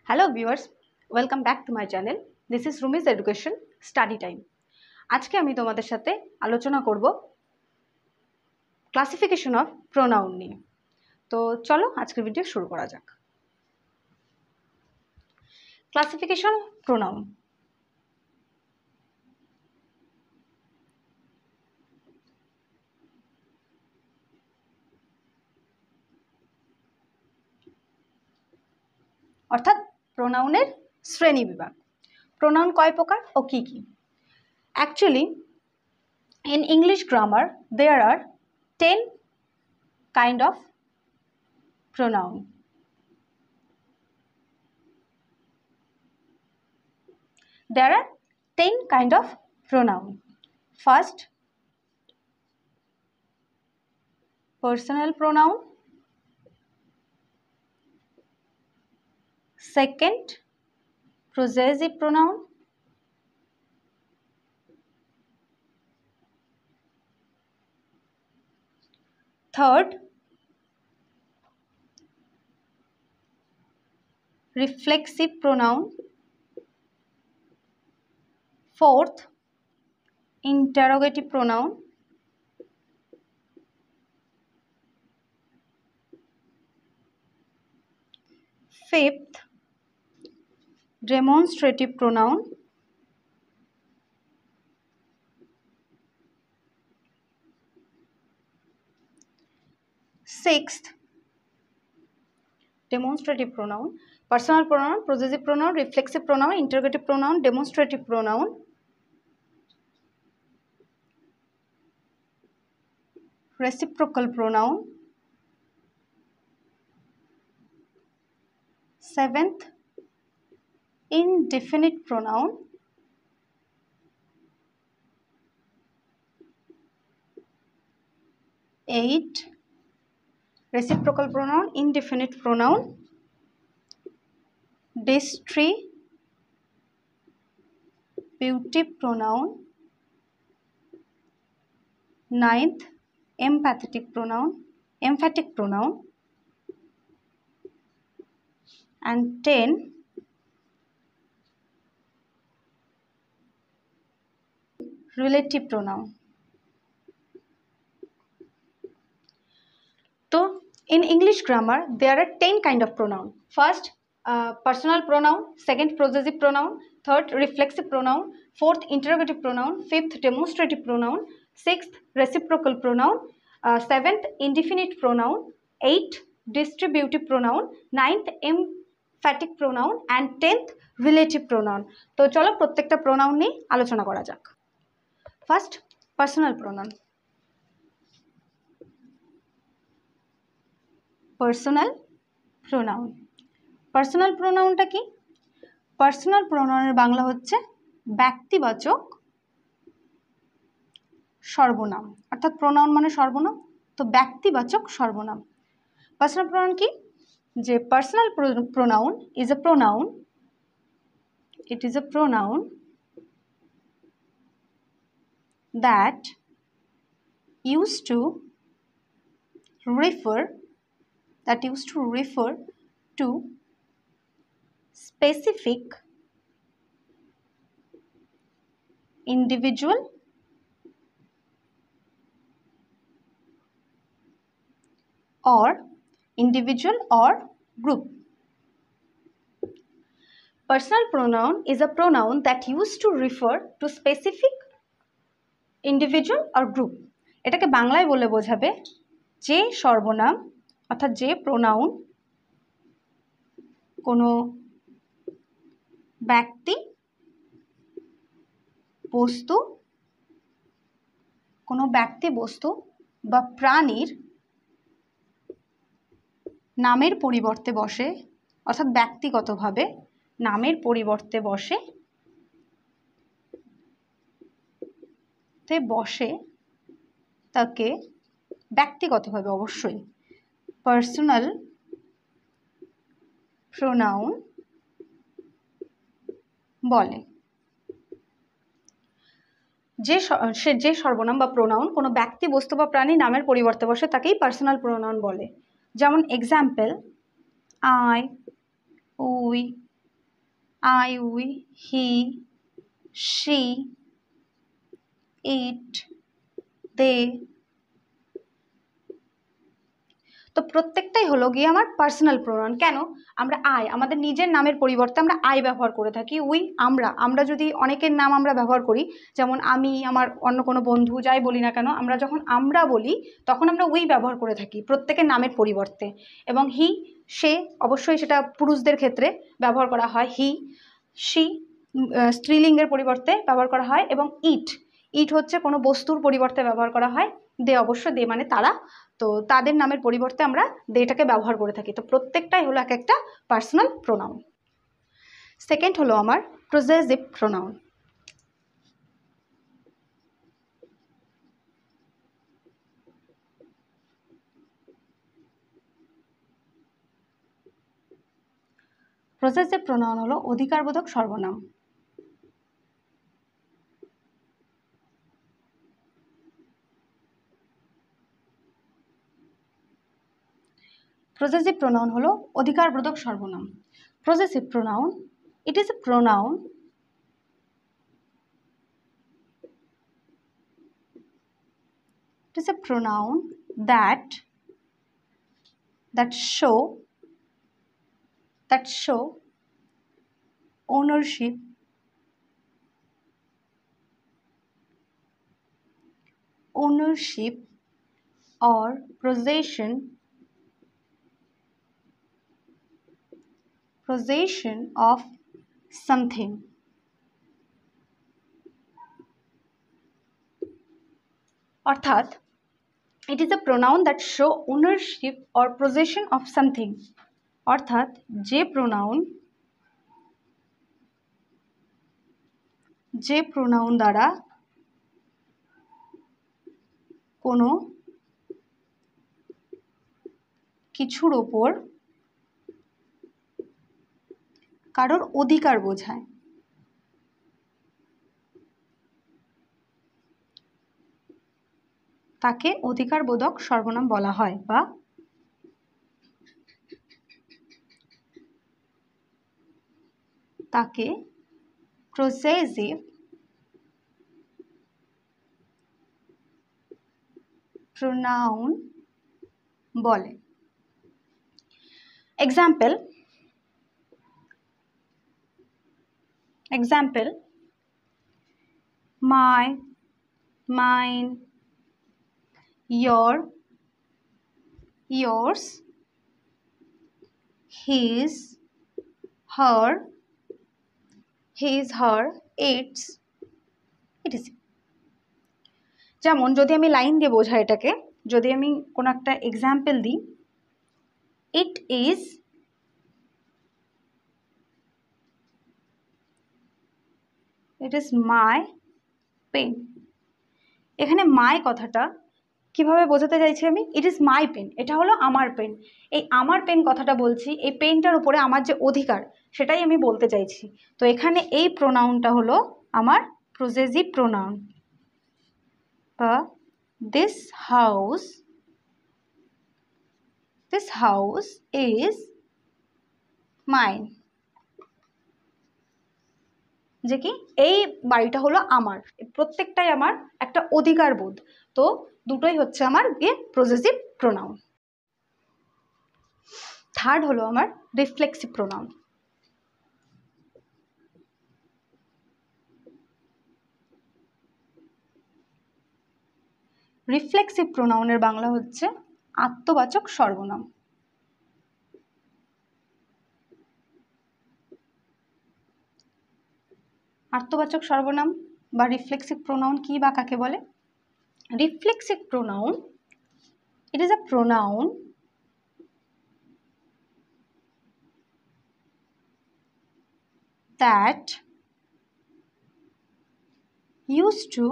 Hello viewers, welcome back to my channel. This is Rumi's Education Study Time. আজকে আমি তোমাদের সাথে আলোচনা করব ক্লাসিফিকেশন অফ প্রোনাউন নিয়ে। তো চলো আজকের ভিডিও শুরু করা যাক। Classification of pronoun. অর্থাৎ প্রোনাউনের শ্রেণী বিভাগ। প্রোনাউন কয় প্রকার ও কি কি? Actually, in English grammar, there are 10 kind of pronoun. There are 10 kind of pronoun. First, personal pronoun. Second, possessive pronoun. Third, reflexive pronoun. Fourth, interrogative pronoun. Fifth, demonstrative pronoun. Sixth, demonstrative pronoun, personal pronoun, possessive pronoun, reflexive pronoun, interrogative pronoun, demonstrative pronoun. Reciprocal pronoun. Seventh, indefinite pronoun. Eight, reciprocal pronoun, indefinite pronoun. Distributive pronoun. Ninth, emphatic pronoun. And 10, relative pronoun. So in English grammar there are 10 kind of pronoun. First, personal pronoun. Second, possessive pronoun. Third, reflexive pronoun. Fourth, interrogative pronoun. Fifth, demonstrative pronoun. Sixth, reciprocal pronoun. Seventh, indefinite pronoun. Eighth, distributive pronoun. Ninth, emphatic pronoun. And 10th, relative pronoun. তো চলো প্রত্যেকটা pronoun নিয়ে আলোচনা করা যাক। First, personal pronoun. Personal pronoun. Personal প্রোনাউনটা কি? Personal প্রোনাউনের Bangla হচ্ছে ব্যক্তিবাচক সর্বনাম। অর্থাৎ প্রোনাউন মানে সর্বনাম, তো ব্যক্তিবাচক সর্বনাম। পার্সোনাল প্রোনাউন কি? যে personal pronoun is a pronoun, it is a pronoun that used to refer to specific individual or group. Personal pronoun is a pronoun that used to refer to specific individual or group. এটাকে বাংলায় বলে বোঝাবে যে সর্বনাম অর্থাৎ যে pronoun কোনো ব্যক্তি, বস্তু বা প্রাণীর নামের পরিবর্তে বসে, অর্থাৎ ব্যক্তিগতভাবে নামের পরিবর্তে বসে তাকে ব্যক্তিগতভাবে অবশ্যই পার্সোনাল প্রোনাউন বলে। যে সর্বনাম বা প্রোনাউন কোনো ব্যক্তি, বস্তু বা প্রাণী নামের পরিবর্তে বসে তাকেই পার্সোনাল প্রোনাউন বলে। যেমন example, I, we, I, we, he, she, it, they. তো প্রত্যেকটাই হলো গিয়ে আমার পার্সোনাল প্রোনাউন। কেন? আমরা আমাদের নিজের নামের পরিবর্তে আমরা আই ব্যবহার করে থাকি। উই, আমরা যদি অনেকের নাম আমরা ব্যবহার করি, যেমন আমি, আমার অন্য কোনো বন্ধু, যাই বলি না কেন, আমরা যখন আমরা বলি তখন আমরা উই ব্যবহার করে থাকি প্রত্যেকের নামের পরিবর্তে। এবং হি, সে, অবশ্যই সেটা পুরুষদের ক্ষেত্রে ব্যবহার করা হয়। হি, শি স্ত্রীলিঙ্গের পরিবর্তে ব্যবহার করা হয়। এবং ইট হচ্ছে কোনো বস্তুর পরিবর্তে ব্যবহার করা হয়। দে, অবশ্য দে মানে তারা, তো তাদের নামের পরিবর্তে আমরা দেটাকে ব্যবহার করে থাকি। তো প্রত্যেকটাই হলো এক একটা পার্সোনাল প্রোনাউন। সেকেন্ড হলো আমার প্রজেসিভ প্রোনাউন। প্রজেসিভ প্রোনাউন হলো অধিকারবোধক সর্বনাম। Possessive pronoun হলো অধিকারবোধক সর্বনাম। Possessive pronoun, it is a pronoun that show ownership, or possession of something. অর্থাৎ it is a pronoun that show ownership or possession of something. অর্থাৎ যে pronoun দ্বারা কোনো কিছুর ওপর কারোর অধিকার বোঝায়, তাকে অধিকারবোধক সর্বনাম বলা হয়, বা তাকে প্রসেসিভ প্রোনাউন বলে। Example, my, mine, your, yours, his, her, its, etc. যেমন যদি আমি লাইন দিয়ে বোঝাই এটাকে, যদি আমি কোনো একটা এক্সাম্পল দিই, it is my pen। এখানে মাই কথাটা কিভাবে বোঝাতে চাইছি আমি? ইট ইজ মাই পেন, এটা হলো আমার পেন। এই আমার পেন কথাটা বলছি, এই পেনটার উপরে আমার যে অধিকার সেটাই আমি বলতে চাইছি। তো এখানে এই প্রোনাউনটা হলো আমার প্রসেসিভ প্রোনাউন, বা this house is mine। যে কি এই বাড়িটা হলো আমার, প্রত্যেকটাই আমার একটা অধিকার বোধ। তো দুটোই হচ্ছে আমার প্রসেসিভ প্রোনাউন। থার্ড হলো আমার রিফ্লেক্সিভ প্রোনাউন। রিফ্লেক্সিভ প্রোনাউনের বাংলা হচ্ছে আত্মবাচক সর্বনাম। আত্মবাচক সর্বনাম বা রিফ্লেক্সিভ প্রোনাউন কি বা কাকে বলে? Reflexive pronoun, it is a pronoun that used to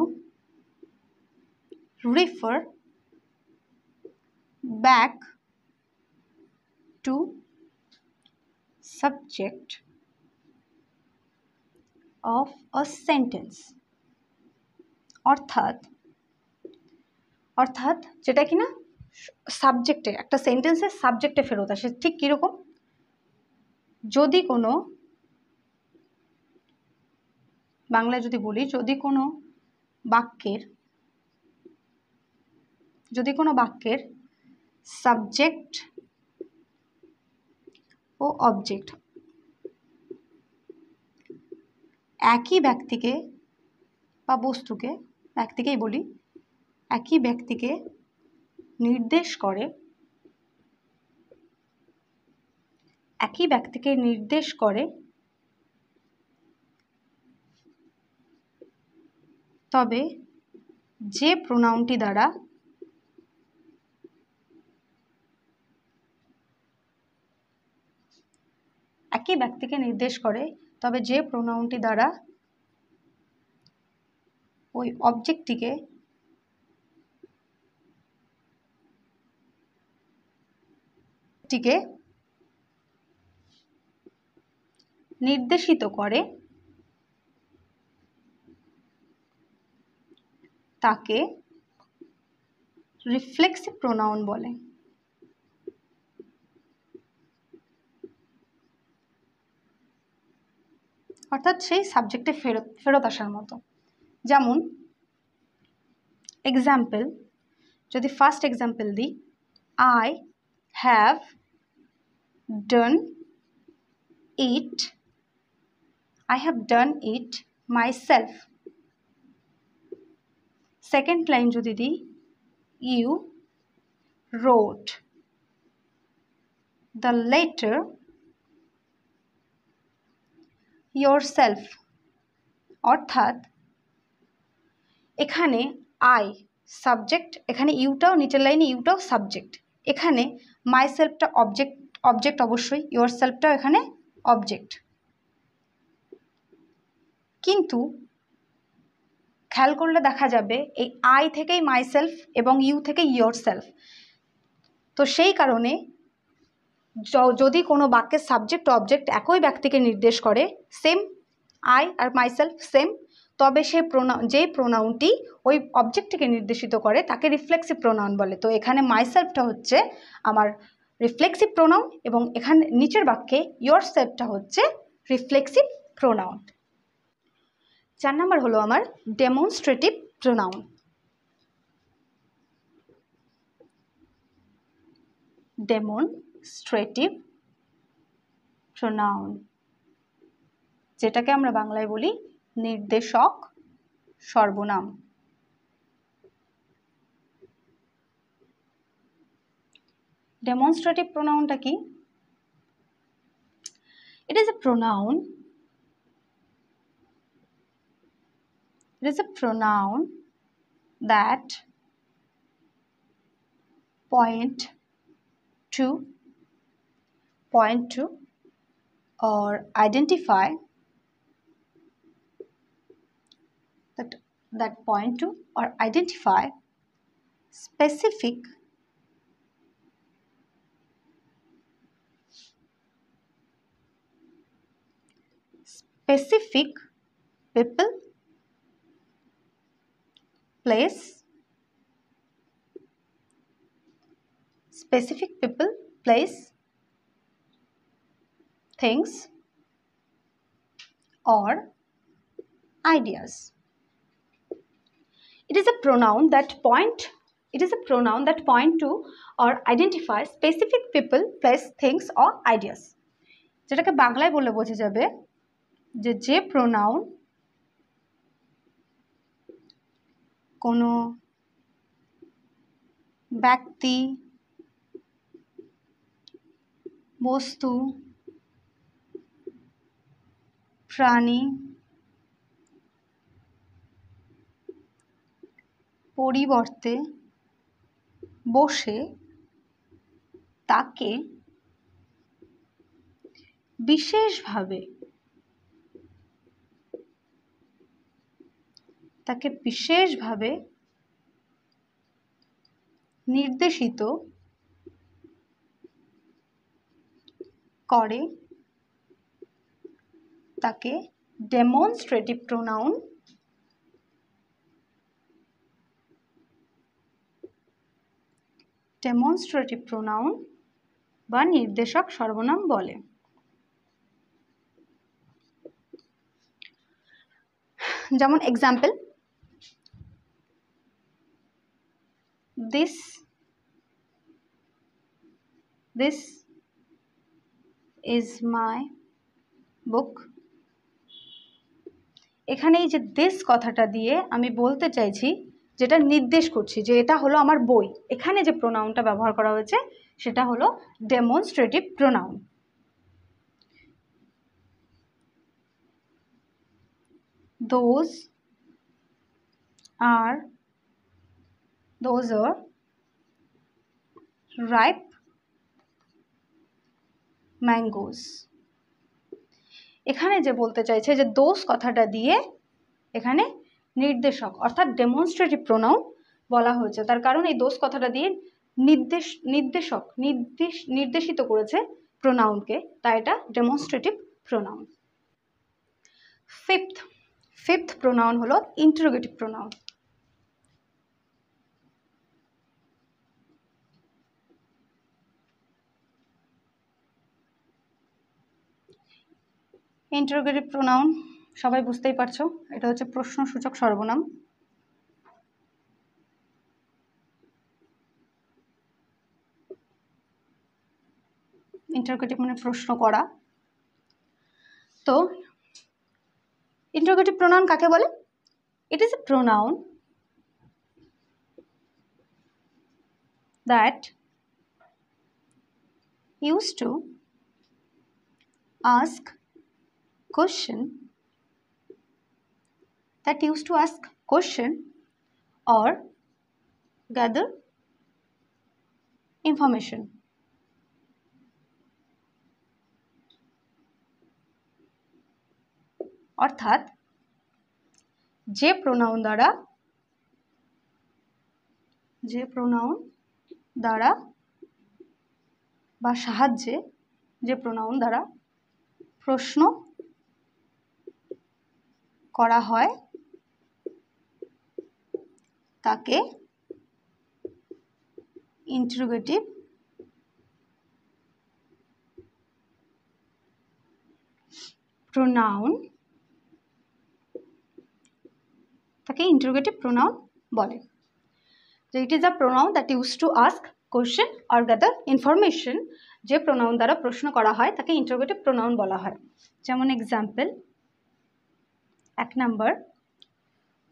refer back to subject of a sentence। অর্থাৎ যেটা কিনা সাবজেক্টে, একটা সেন্টেন্সের সাবজেক্টে ফেরত আসে। ঠিক কীরকম? যদি কোনো বাংলায় যদি বলি, যদি কোনো বাক্যের সাবজেক্ট ও অবজেক্ট একই ব্যক্তিকে বা বস্তুকে, ব্যক্তিকেই বলি, একই ব্যক্তিকে নির্দেশ করে, তবে যে প্রোনাউনটি দ্বারা ওই অবজেক্টটিকে নির্দেশিত করে তাকে রিফ্লেক্সিভ প্রোনাউন বলে। অর্থাৎ সেই সাবজেক্টে ফেরত আসার মতো। যেমন এক্সাম্পল, যদি ফার্স্ট এক্সাম্পল দিই, I have done it myself. Second line যদি দিই, you wrote the letter yourself। অর্থাৎ এখানে আই সাবজেক্ট, এখানে ইউটাও, নিচের লাইনে ইউটাও সাবজেক্ট, এখানে মাইসেলফটা অবজেক্ট অবশ্যই, yourselfটাও এখানে অবজেক্ট। কিন্তু খেয়াল করলে দেখা যাবে এই আই থেকেই মাইসেলফ এবং ইউ থেকে yourself। তো সেই কারণে যদি কোনো বাক্যের সাবজেক্ট অবজেক্ট একই ব্যক্তিকে নির্দেশ করে, সেম আই আর মাইসেলফ সেম, তবে যেই প্রোনাউনটি ওই অবজেক্টটিকে নির্দেশিত করে তাকে রিফ্লেক্সিভ প্রোনাউন বলে। তো এখানে মাইসেলফটা হচ্ছে আমার রিফ্লেক্সিভ প্রোনাউন এবং এখানে নিচের বাক্যে yourselfটা হচ্ছে রিফ্লেক্সিভ প্রোনাউন। 4 নাম্বার হলো আমার ডেমনস্ট্রেটিভ প্রোনাউন। ডেমনস্ট্রেটিভ প্রোনাউন, যেটাকে আমরা বাংলায় বলি নির্দেশক সর্বনাম। ডেমনস্ট্রেটিভ প্রোনাউনটা কি? It is a pronoun that point to or identify specific people, place, things or ideas. It is a pronoun that point to or identify specific people, place, things or ideas. যেটাকে বাংলায় বললে বোঝা যাবে যে pronoun কোনো ব্যক্তি, বস্তু, প্রাণী, পরিবর্তে বসে তাকে বিশেষভাবে নির্দেশিত করে তাকে ডেমনস্ট্রেটিভ প্রোনাউন বা নির্দেশক সর্বনাম বলে। যেমন এক্সাম্পল, দিস ইজ মাই বুক। এখানে এই যে দিস কথাটা দিয়ে আমি বলতে চাইছি, যেটা নির্দেশ করছি যে এটা হলো আমার বই, এখানে যে প্রোনাউনটা ব্যবহার করা হয়েছে সেটা হলো demonstrative pronoun. Those are ripe mangoes। এখানে যে বলতে চাইছে যে দোজ কথাটা দিয়ে এখানে নির্দেশক অর্থাৎ ডেমনস্ট্রেটিভ প্রোনাউন বলা হয়েছে, তার কারণ এই দোজ কথাটা দিয়ে নির্দেশিত করেছে প্রোনাউনকে, তাই এটা ডেমনস্ট্রেটিভ প্রোনাউন। ফিফথ প্রোনাউন হলো ইন্টারোগেটিভ প্রোনাউন। ইন্টারোগেটিভ প্রোনাউন সবাই বুঝতেই পারছো, এটা হচ্ছে প্রশ্নসূচক সর্বনাম। ইন্টারোগেটিভ মানে প্রশ্ন করা। তো ইন্টারোগেটিভ প্রোনাউন কাকে বলে? It is a pronoun that use to ask question or gather information। অর্থাৎ যে প্রোনাউন দ্বারা বা সাহায্যে, যে প্রোনাউন দ্বারা প্রশ্ন করা হয় তাকে ইন্টারোগেটিভ প্রোনাউন বলে। যে it is a pronoun that use to ask question or gather information, যে প্রোনাউন দ্বারা প্রশ্ন করা হয় তাকে ইন্টারোগেটিভ প্রোনাউন বলা হয়। যেমন example, 1 number,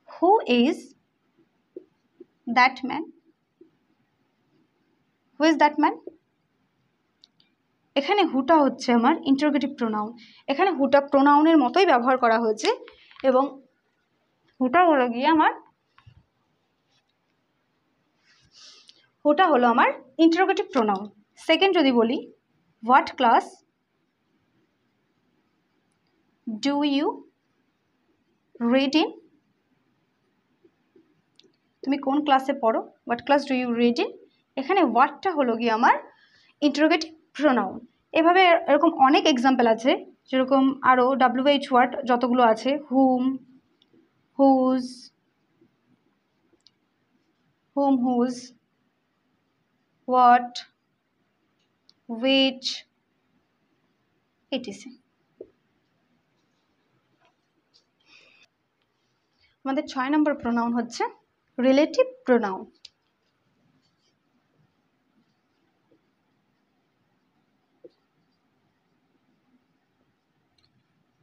who is that man? এখানে হুটা হচ্ছে আমার ইন্টারোগেটিভ প্রোনাউন। এখানে হুটা প্রোনাউনের মতোই ব্যবহার করা হয়েছে এবং হুটা হলো আমার ইন্টারোগেটিভ প্রোনাউন। সেকেন্ড যদি বলি, what class do you read in? তুমি কোন ক্লাসে পড়ো? What class do you read in? এখানে হোয়াটটা হলো আমার ইন্টারোগেটিভ প্রোনাউন। এভাবে এরকম অনেক এক্সাম্পল আছে, যেরকম আরও WH ওয়ার্ড যতগুলো আছে, হুম, হুজ, হোয়াট, which, etc. আমাদের 6 নম্বর প্রোনাউন হচ্ছে রিলেটিভ প্রোনাউন।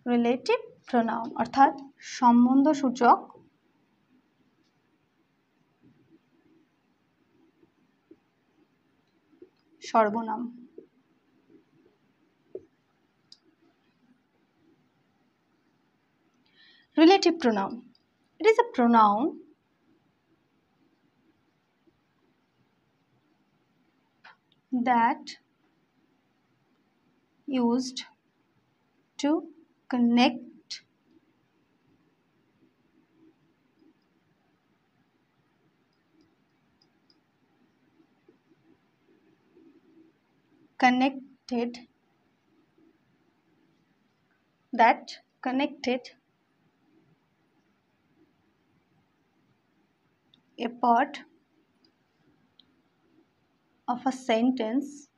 রিলেটিভ প্রোনাউন অর্থাৎ সম্বন্ধসূচক সর্বনাম। Relative pronoun. It is a pronoun that used to connected a part of a sentence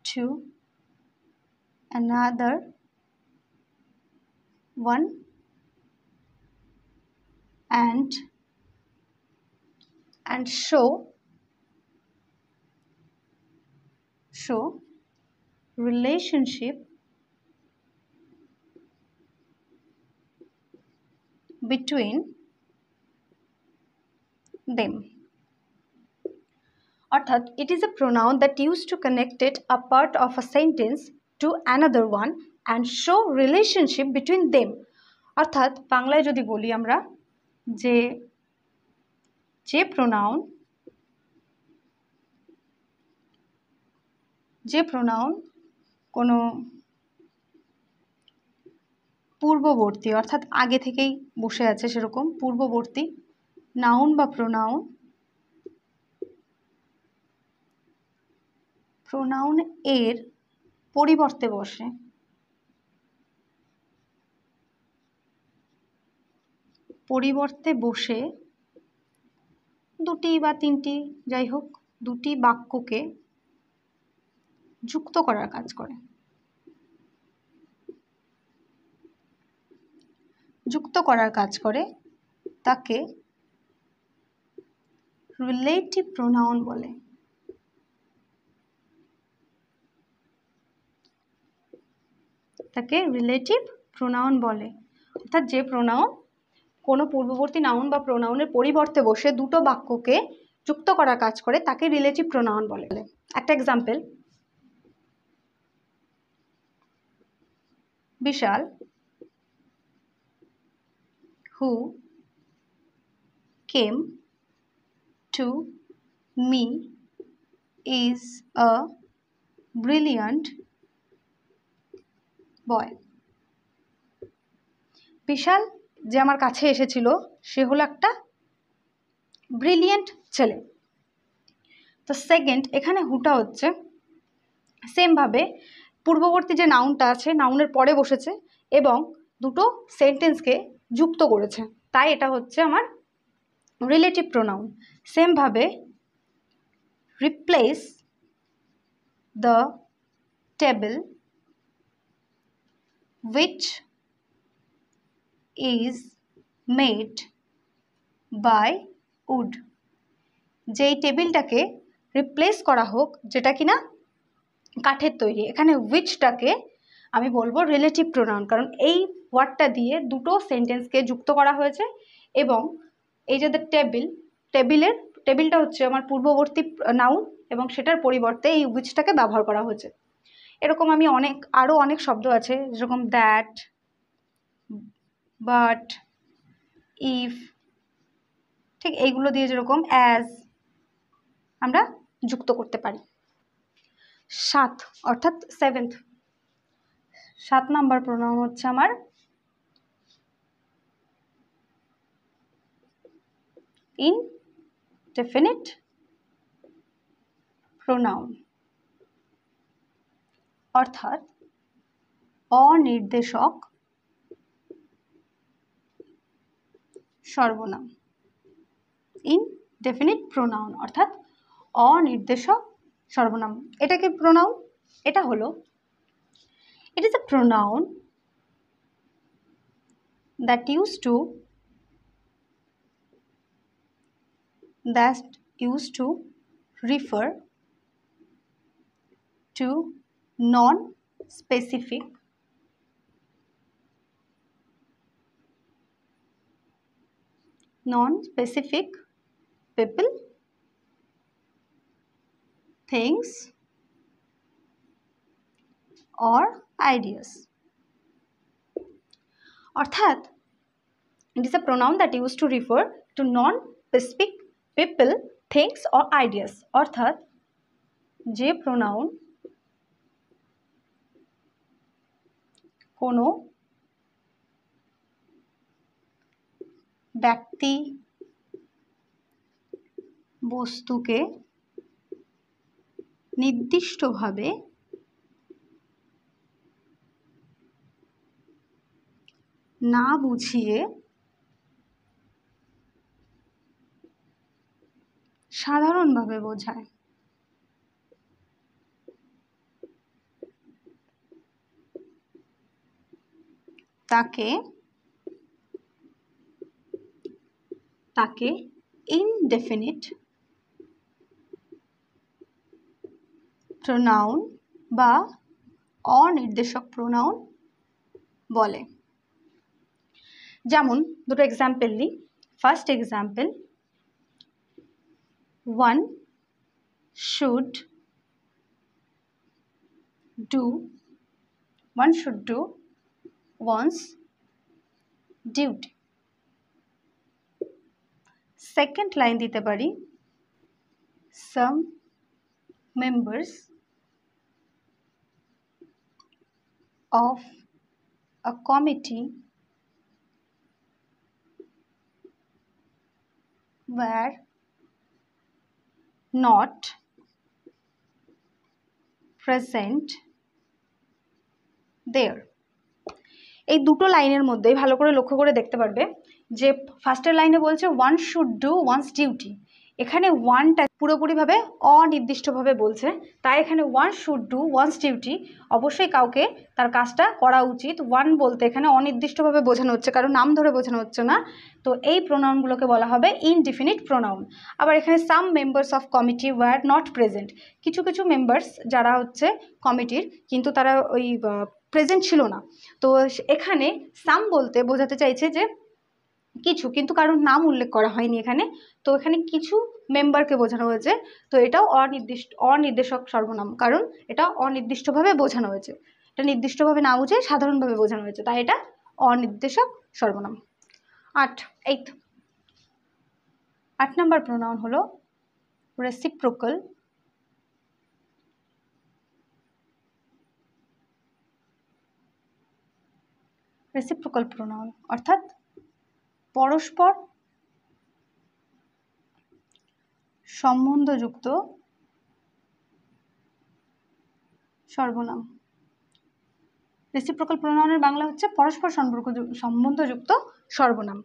to another one and show relationship between them. অর্থাৎ it is a pronoun that used to connect it a part of a sentence to another one and show relationship between them. অর্থাৎ বাংলায় যদি বলি আমরা যে pronoun কোনো পূর্ববর্তী অর্থাৎ আগে থেকেই বসে আছে সেরকম পূর্ববর্তী নাউন বা প্রোনাউন এর পরিবর্তে বসে দুটি বা তিনটি যাই হোক দুটি বাক্যকে যুক্ত করার কাজ করে তাকে রিলেটিভ প্রোনাউন বলে। অর্থাৎ যে প্রোনাউন কোনো পূর্ববর্তী নাউন বা প্রোনাউনের পরিবর্তে বসে দুটো বাক্যকে যুক্ত করার কাজ করে তাকে রিলেটিভ প্রোনাউন বলে। একটা example, Bishal who came to me is a brilliant boy. Bishal যে আমার কাছে এসেছিল সে হলো একটা ব্রিলিয়েন্ট ছেলে। তো সেকেন্ড, এখানে হুটা হচ্ছে সেম ভাবে পূর্ববর্তী যে নাউনটা আছে নাউনের পরে বসেছে এবং দুটো সেন্টেন্সকে যুক্ত করেছে, তাই এটা হচ্ছে আমার রিলেটিভ প্রোনাউন। সেম ভাবে replace the table which is made by wood, যেই টেবিলটাকে রিপ্লেস করা হোক যেটা কিনা কাঠের তৈরি, এখানে whichটাকে আমি বলবো রিলেটিভ প্রোনাউন, কারণ এই ওয়ার্ডটা দিয়ে দুটো সেন্টেন্সকে যুক্ত করা হয়েছে এবং এই যে টেবিলটা হচ্ছে আমার পূর্ববর্তী নাউন এবং সেটার পরিবর্তে এই whichটাকে ব্যবহার করা হয়েছে। এরকম আমি আরও অনেক শব্দ আছে যেরকম দ্যাট, বাট, ইফ, ঠিক এইগুলো দিয়ে যেরকম অ্যাজ আমরা যুক্ত করতে পারি। 7 অর্থাৎ 7 নাম্বার প্রোনাউন হচ্ছে আমার ইনডেফিনিট প্রোনাউন, অর্থাৎ অনির্দেশক সর্বনাম। ইনডেফিনিট প্রোনাউন অর্থাৎ অনির্দেশক সর্বনাম। এটা কি প্রোনাউন? এটা হলো it is a pronoun that used to refer to non-specific people, things or ideas. অর্থাৎ it is a pronoun that used to refer to non-specific people, things or ideas. অর্থাৎ যে pronoun কোনো ব্যক্তি বস্তুকে নির্দিষ্টভাবে না বুঝিয়ে সাধারণভাবে বোঝায়। তাকে ইনডেফিনিট প্রোনাউন বা অনির্দেশক প্রোনাউন বলে। যেমন দুটো এক্সাম্পল দিই। First example, one should do one's duty। Second line দিতে পারি, some members of a committee were not present there। এই দুটো লাইনের মধ্যেই ভালো করে লক্ষ্য করে দেখতে পারবে যে ফার্স্টের লাইনে বলছে one should do one's duty, এখানে ওয়ানটা পুরোপুরিভাবে অনির্দিষ্টভাবে বলছে, তাই এখানে one should do one's duty, অবশ্যই কাউকে তার কাজটা করা উচিত। ওয়ান বলতে এখানে অনির্দিষ্টভাবে বোঝানো হচ্ছে, কারণ নাম ধরে বোঝানো হচ্ছে না, তো এই প্রোনাউনগুলোকে বলা হবে ইনডিফিনিট প্রোনাউন। আবার এখানে some members of committee were not present, কিছু কিছু মেম্বার্স যারা হচ্ছে কমিটির কিন্তু তারা ওই প্রেজেন্ট ছিল না, তো এখানে সাম বলতে বোঝাতে চাইছে যে কিছু, কিন্তু কারোর নাম উল্লেখ করা হয়নি এখানে, তো এখানে কিছু মেম্বারকে বোঝানো হয়েছে, তো এটাও অনির্দেশক সর্বনাম, কারণ এটা অনির্দিষ্টভাবে বোঝানো হয়েছে, এটা নির্দিষ্টভাবে না বুঝে সাধারণভাবে বোঝানো হয়েছে, তাই এটা অনির্দেশক সর্বনাম। 8 নম্বর প্রোনাউন হলো রেসিপ্রোকাল। রেসিপ্রোকাল প্রোনাউন অর্থাৎ পরস্পর সম্বন্ধযুক্ত সর্বনাম। রেসিপ্রোকাল প্রোনাউনের বাংলা হচ্ছে পরস্পর সম্বন্ধযুক্ত সর্বনাম।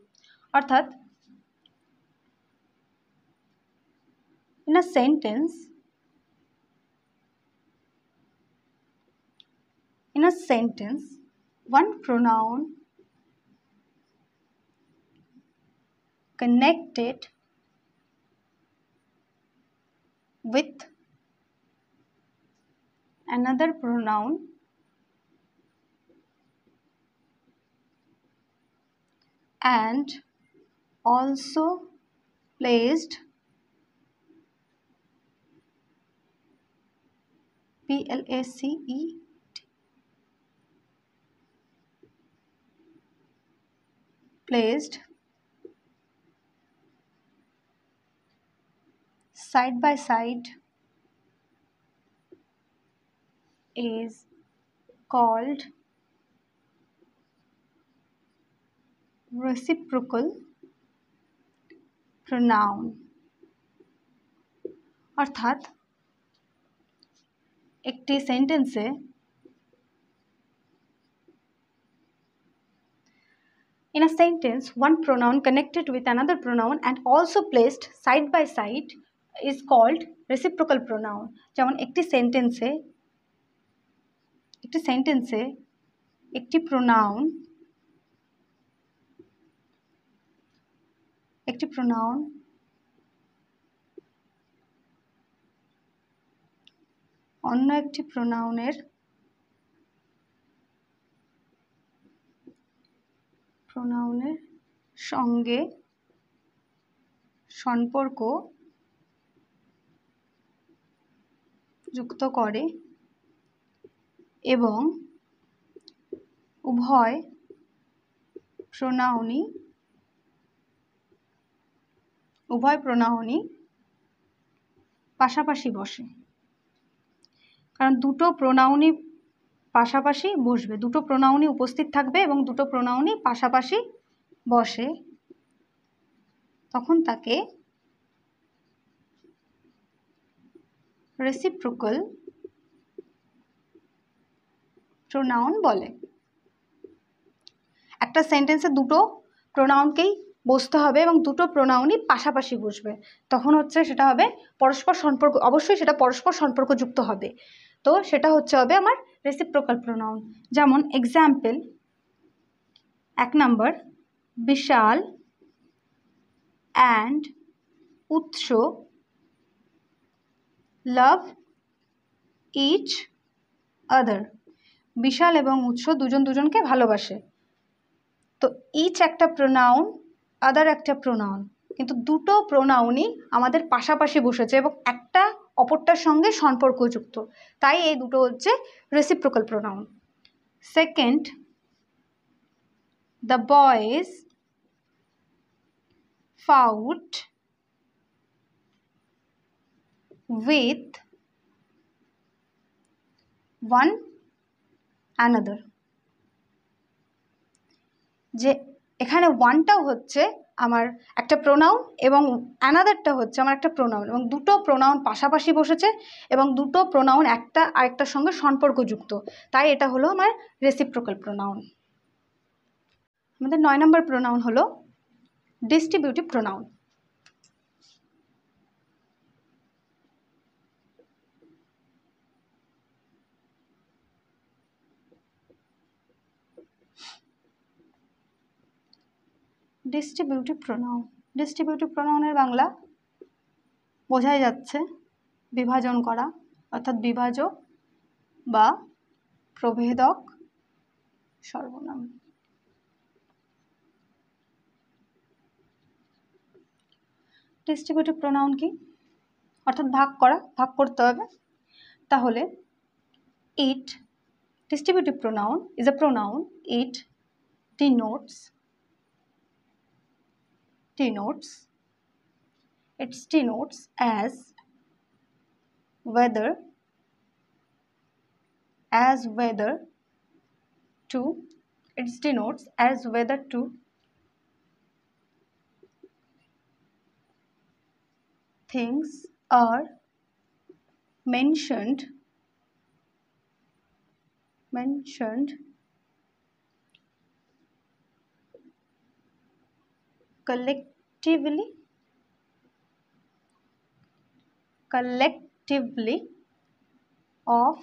অর্থাৎ in a sentence one pronoun connected with another pronoun and also placed placed side by side is called reciprocal pronoun। অর্থাৎ একটি সেন্টেন্সে in a sentence one pronoun connected with another pronoun and also placed side by side is called reciprocal pronoun। যেমন একটি সেন্টেন্সে একটি pronoun অন্য একটি প্রোনাউনের সঙ্গে সম্পর্ক যুক্ত করে এবং উভয় প্রোনাউনই পাশাপাশি বসে। কারণ দুটো প্রোনাউনই পাশাপাশি বসবে, দুটো প্রোনাউনই উপস্থিত থাকবে এবং দুটো প্রোনাউনই পাশাপাশি বসে, তখন তাকে রেসিপ্রোকাল প্রোনাউন বলে। একটা সেন্টেন্সে দুটো প্রোনাউনকেই বসতে হবে এবং দুটো প্রোনাউনই পাশাপাশি বসবে, তখন হচ্ছে সেটা হবে পরস্পর সম্পর্ক, অবশ্যই সেটা পরস্পর সম্পর্কযুক্ত হবে, তো সেটা হবে আমার রেসিপ্রোকাল প্রোনাউন। যেমন এক্সাম্পল, এক নাম্বার, বিশাল অ্যান্ড উৎস লাভ ইচ আদার। বিশাল এবং উৎস দুজন দুজনকে ভালোবাসে। তো ইচ একটা প্রোনাউন, আদার একটা প্রোনাউন, কিন্তু দুটো প্রোনাউনই আমাদের পাশাপাশি বসেছে এবং একটা অপরটার সঙ্গে সম্পর্কযুক্ত, তাই এই দুটো হচ্ছে reciprocal pronoun. Second, the boys fought with one another. যে এখানে ওয়ানটাও হচ্ছে আমার একটা প্রোনাউন এবং অ্যানাদারটা হচ্ছে আমার একটা প্রোনাউন, এবং দুটো প্রোনাউন পাশাপাশি বসেছে এবং দুটো প্রোনাউন একটা আরেকটার সঙ্গে সম্পর্কযুক্ত, তাই এটা হলো আমার রেসিপ্রোকাল প্রোনাউন। আমাদের 9 নম্বর প্রোনাউন হলো distributive pronoun. Distributive pronoun, distributive প্রোনাউনের বাংলা বোঝাই যাচ্ছে বিভাজন করা, অর্থাৎ বিভাজক বা প্রভেদক সর্বনাম। ডিস্ট্রিবিউটিভ প্রোনাউন কি? অর্থাৎ ভাগ করা, ভাগ করতে হবে। তাহলে it, distributive pronoun is a pronoun. It denotes as whether to, it denotes as whether to things are mentioned collectively of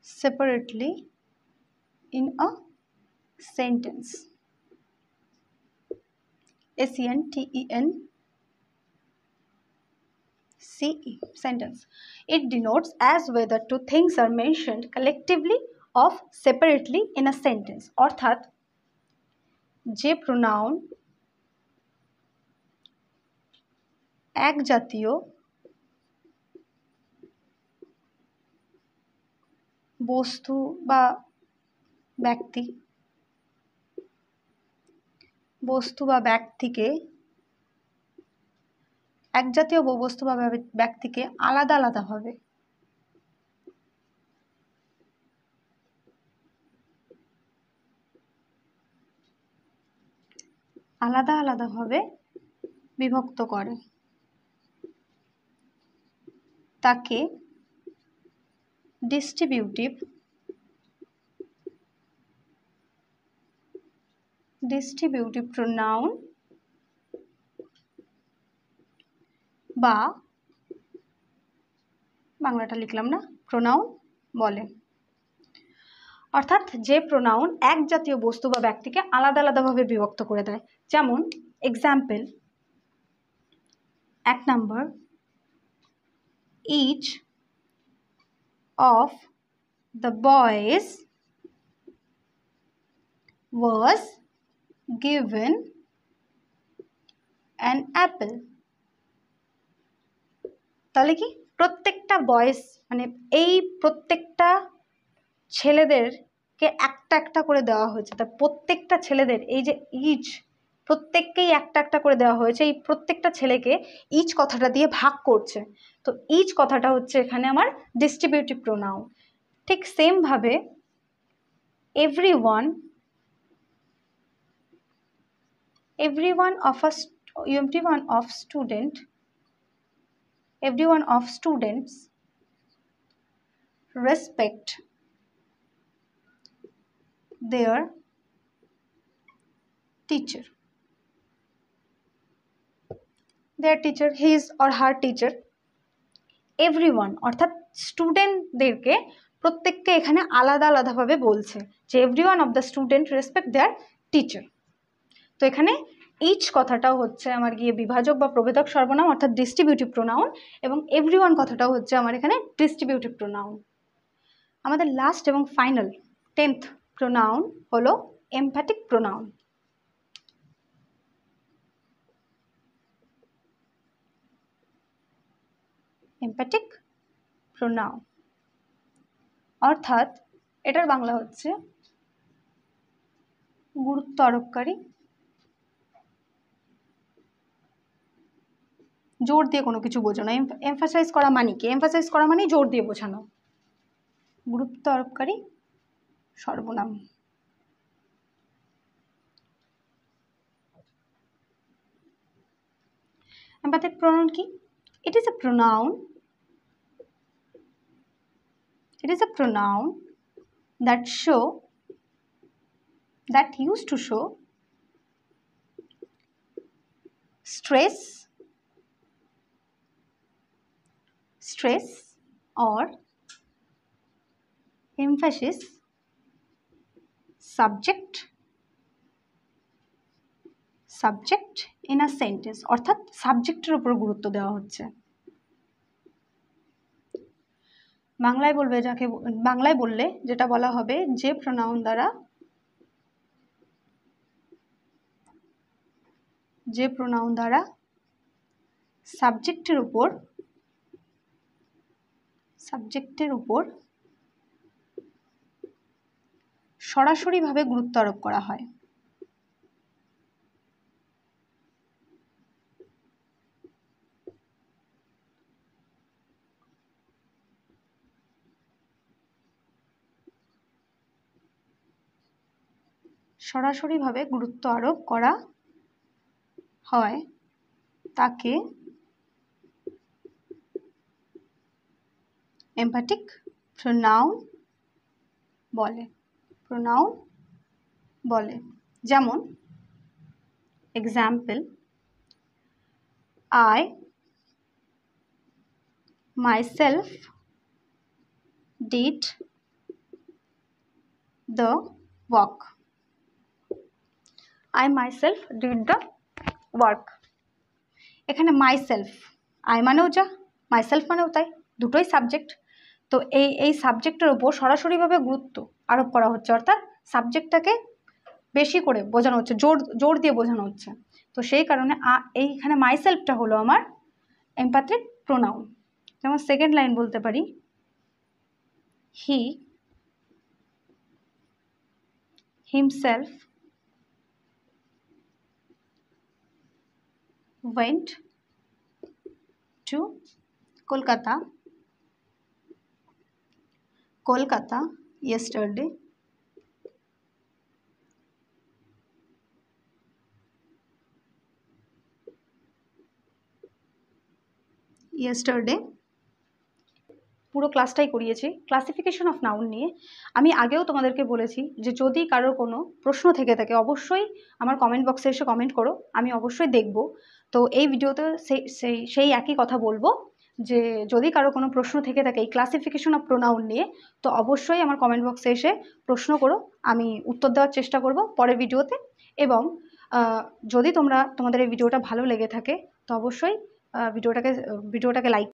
separately in a sentence. sentence. It denotes as whether two things are mentioned collectively of separately in a sentence. অর্থাৎ যে pronoun এক জাতীয় বস্তু বা ব্যক্তিকে এক জাতীয় বস্তু বা ব্যক্তিকে আলাদা আলাদাভাবে বিভক্ত করে, তাকে ডিস্ট্রিবিউটিভ প্রোনাউন বা বাংলাটা লিখলাম না, প্রোনাউন বলে। অর্থাৎ যে প্রোনাউন এক জাতীয় বস্তু বা ব্যক্তিকে আলাদাভাবে বিভক্ত করে দেয়। যেমন example, 1 number, each of the boys was given an apple. তাহলে কি প্রত্যেকটা বয়েজ মানে এই প্রত্যেকটা ছেলেদেরকে একটা একটা করে দেওয়া হয়েছে, তা প্রত্যেকটা ছেলেদের এই যে ইচ, প্রত্যেককেই একটা একটা করে দেওয়া হয়েছে, এই প্রত্যেকটা ছেলেকে ইচ কথাটা দিয়ে ভাগ করছে। তো ইচ কথাটা হচ্ছে এখানে আমার ডিস্ট্রিবিউটিভ প্রোনাউন। ঠিক সেম ভাবে everyone of students respect their teacher, his or her teacher। everyone অর্থাৎ স্টুডেন্টদেরকে প্রত্যেককে এখানে আলাদা আলাদাভাবে বলছে যে everyone of the student respect their teacher. তো এখানে ইচ কথাটাও হচ্ছে আমার গিয়ে বিভাজক বা প্রভেদক সর্বনাম অর্থাৎ ডিস্ট্রিবিউটিভ প্রোনাউন, এবং এভরিওয়ান কথাটাও হচ্ছে আমার এখানে ডিস্ট্রিবিউটিভ প্রোনাউন। আমাদের লাস্ট এবং ফাইনাল 10th প্রোনাউন হলো এমফ্যাটিক প্রোনাউন। এমপ্যাথিক প্রোনাউন অর্থাৎ এটার বাংলা হচ্ছে গুরুত্ব আরোপকারী, জোর দিয়ে কোনো কিছু বোঝানো। এমফাসাইজ করা মানে কি? এমফাসাইজ করা মানে জোর দিয়ে বোঝানো। গুরুত্ব আরোপকারী সর্বনাম। এমপ্যাথিক প্রোনাউন কি? It is a pronoun that used to show stress or emphasis subject in a sentence, অর্থাৎ সাবজেক্টের উপর গুরুত্ব দেওয়া হচ্ছে। বাংলায় বললে যেটা বলা হবে যে প্রোনাউন দ্বারা সাবজেক্টের উপর সরাসরিভাবে গুরুত্ব আরোপ করা হয়। সরাসরিভাবে গুরুত্ব আরোপ করা হয় তাকে এমপ্যাথিক প্রোনাউন বলে। যেমন example, I myself did the work. এখানে মাইসেলফ, আই মানেও যা, মাইসেলফ মানেও তাই, দুটোই সাবজেক্ট। তো এই সাবজেক্টের উপর সরাসরিভাবে গুরুত্ব আরোপ করা হচ্ছে, অর্থাৎ সাবজেক্টটাকে বেশি করে বোঝানো হচ্ছে, জোর দিয়ে বোঝানো হচ্ছে। তো সেই কারণে এইখানে মাইসেলফটা হলো আমার এমপ্যাথিক প্রোনাউন। যেমন সেকেন্ড লাইন বলতে পারি, হি himself went to Kolkata yesterday. পুরো ক্লাসটাই করিয়েছি ক্লাসিফিকেশন অফ নাউন নিয়ে। আমি আগেও তোমাদেরকে বলেছি যে যদি কারোর কোনো প্রশ্ন থেকে থাকে অবশ্যই আমার কমেন্ট বক্সে এসে কমেন্ট করো, আমি অবশ্যই দেখব। তো এই ভিডিওতে সেই একই কথা বলবো যে যদি কারো কোনো প্রশ্ন থেকে থাকে এই ক্লাসিফিকেশন অফ প্রোনাউন নিয়ে, তো অবশ্যই আমার কমেন্ট বক্সে এসে প্রশ্ন করো, আমি উত্তর দেওয়ার চেষ্টা করব পরের ভিডিওতে। এবং যদি তোমাদের এই ভিডিওটা ভালো লেগে থাকে তো অবশ্যই ভিডিওটাকে লাইক